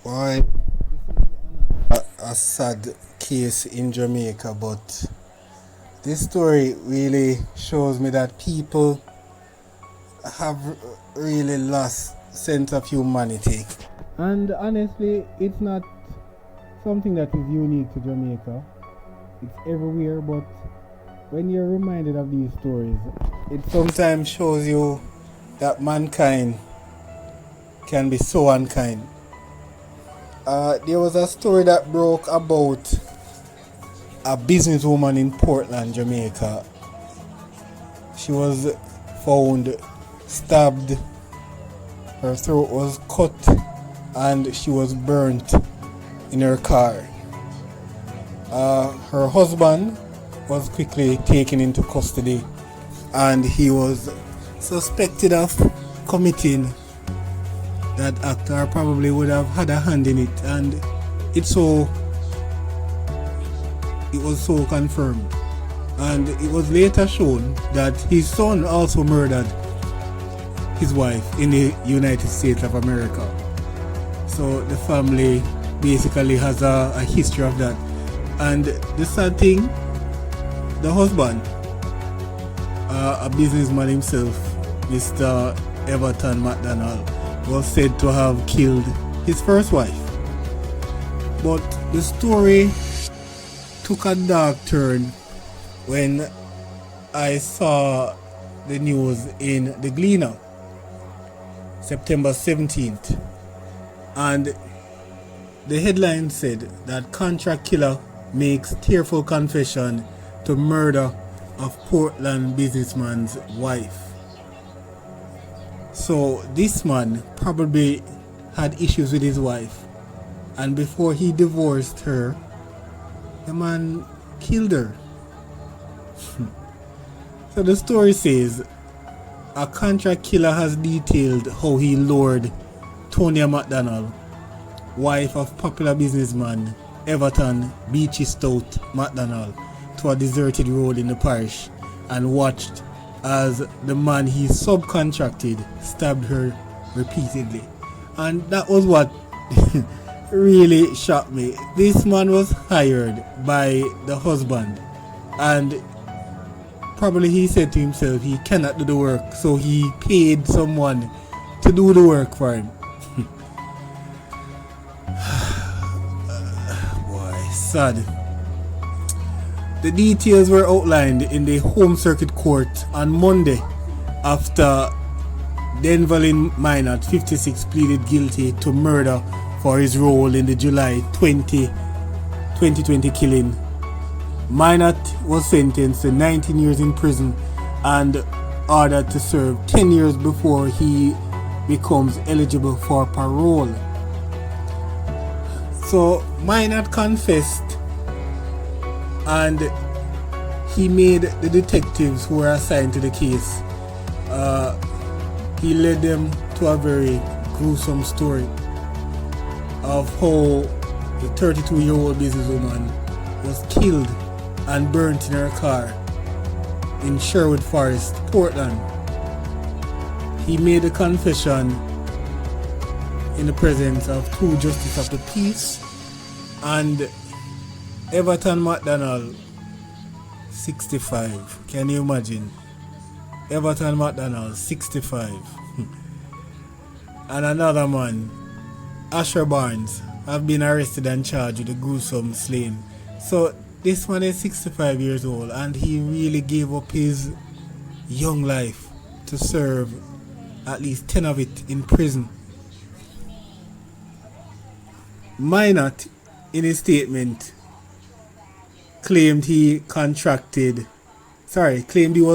Why a sad case in Jamaica, but this story really shows me that people have really lost sense of humanity. And honestly, it's not something that is unique to Jamaica. It's everywhere, but when you're reminded of these stories, it sometimes shows you that mankind can be so unkind. There was a story that broke about a businesswoman in Portland, Jamaica. She was found stabbed, her throat was cut, and she was burnt in her car. Her husband was quickly taken into custody, and he was suspected of committing that act, or probably would have had a hand in it, and it was so confirmed. And it was later shown that his son also murdered his wife in the United States of America. So the family basically has a history of that. And the sad thing, the husband, a businessman himself, Mr. Everton McDonald, was said to have killed his first wife. But the story took a dark turn when I saw the news in the Gleaner, September 17th. And the headline said that contract killer makes tearful confession to murder of Portland businessman's wife. So this man probably had issues with his wife, and before he divorced her, the man killed her. So the story says a contract killer has detailed how he lured Tonya McDonald, wife of popular businessman Everton Beachy Stout McDonald, to a deserted road in the parish and watched as the man he subcontracted stabbed her repeatedly. And that was what really shocked me. This man was hired by the husband, and probably he said to himself he cannot do the work, so he paid someone to do the work for him. Boy, sad. The details were outlined in the Home Circuit Court on Monday after Denverlin Minot, 56, pleaded guilty to murder for his role in the July 2020 killing. Minot was sentenced to 19 years in prison and ordered to serve 10 years before he becomes eligible for parole. So Minot confessed, and he made the detectives who were assigned to the case, he led them to a very gruesome story of how the 32-year-old businesswoman was killed and burnt in her car in Sherwood Forest, Portland. He made a confession in the presence of two justices of the peace and Everton McDonald, 65. Can you imagine? Everton McDonald, 65. And another man, Asher Barnes, have been arrested and charged with a gruesome slaying. So this man is 65 years old, and he really gave up his young life to serve at least 10 of it in prison. Minot, in his statement, claimed he was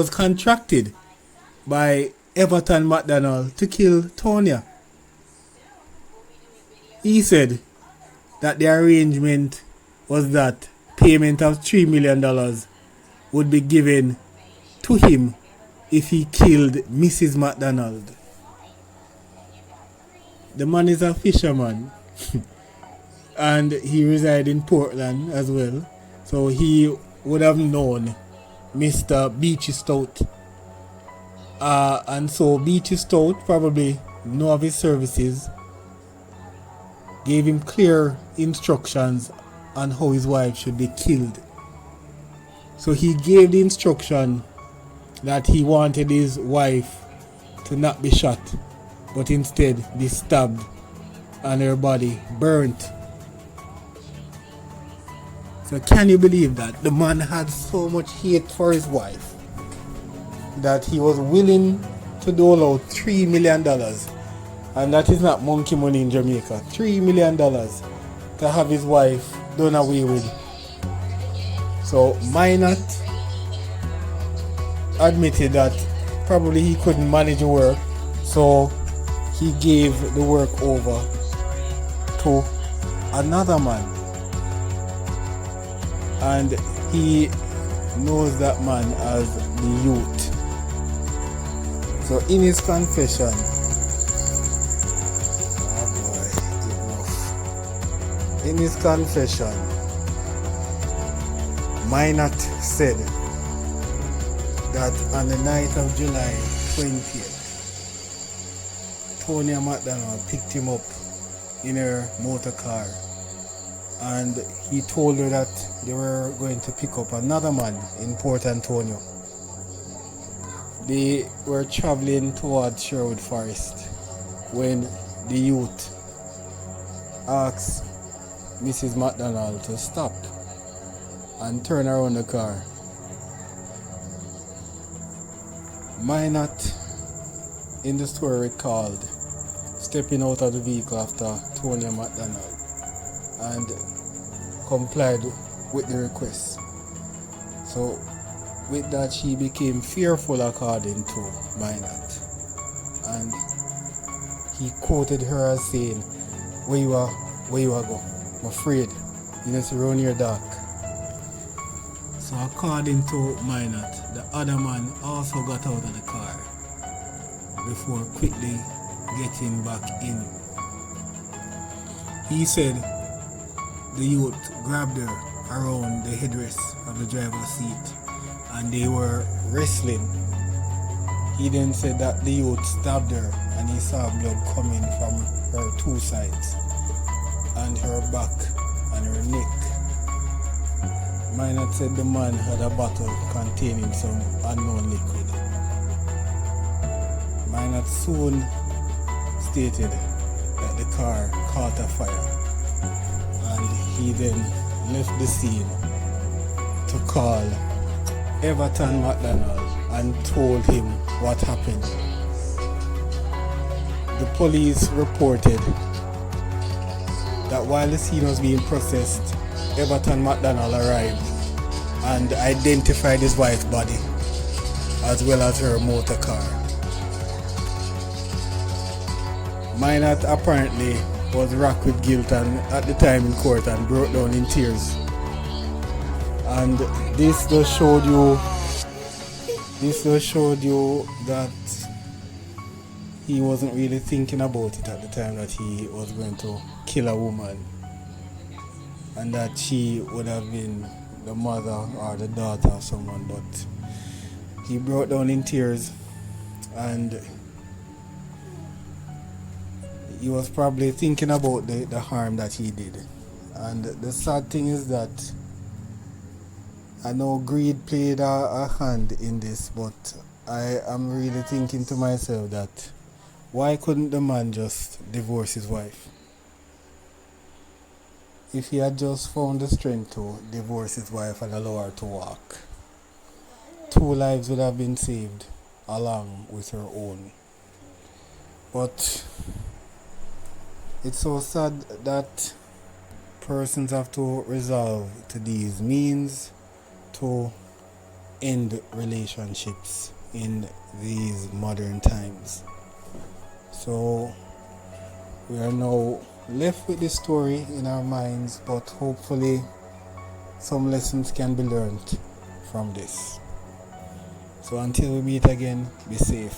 contracted by Everton McDonald to kill Tonya. He said that the arrangement was that payment of $3 million would be given to him if he killed Mrs. McDonald. The man is a fisherman and he resides in Portland as well. So he would have known Mr. Beachy Stout. And so Beachy Stout probably know of his services gave him clear instructions on how his wife should be killed. So he gave the instruction that he wanted his wife to not be shot, but instead be stabbed and her body burnt. So can you believe that? The man had so much hate for his wife that he was willing to dole out $3 million. And that is not monkey money in Jamaica. $3 million to have his wife done away with. So Minot admitted that probably he couldn't manage the work, so he gave the work over to another man, and he knows that man as the youth. So in his confession, in his confession, Minot said that on the night of July 20th, Tonya McDonald picked him up in her motor car, and he told her that they were going to pick up another man in Port Antonio. They were traveling towards Sherwood Forest when the youth asked Mrs. McDonald to stop and turn around the car. Minot in the story recalled stepping out of the vehicle after Tonya McDonald and complied with the request. So with that, she became fearful, according to Minot, and he quoted her as saying, where you are go? I'm afraid. You know, it's around here dark. So according to Minot, the other man also got out of the car before quickly getting back in. He said the youth grabbed her around the headrest of the driver's seat and they were wrestling. He then said that the youth stabbed her and he saw blood coming from her two sides and her back and her neck. Minot said the man had a bottle containing some unknown liquid. Minot soon stated that the car caught a fire, and he then left the scene to call Everton McDonald and told him what happened. The police reported that while the scene was being processed, Everton McDonald arrived and identified his wife's body as well as her motor car. Minot apparently was racked with guilt and at the time in court and broke down in tears. And this just showed you that he wasn't really thinking about it at the time that he was going to kill a woman, and that she would have been the mother or the daughter of someone, but he broke down in tears and he was probably thinking about the harm that he did. And the sad thing is that I know greed played a hand in this, but I am really thinking to myself that why couldn't the man just divorce his wife? If he had just found the strength to divorce his wife and allow her to walk, 2 lives would have been saved along with her own. But it's so sad that persons have to resort to these means to end relationships in these modern times. So we are now left with this story in our minds, but hopefully some lessons can be learned from this. So until we meet again, be safe.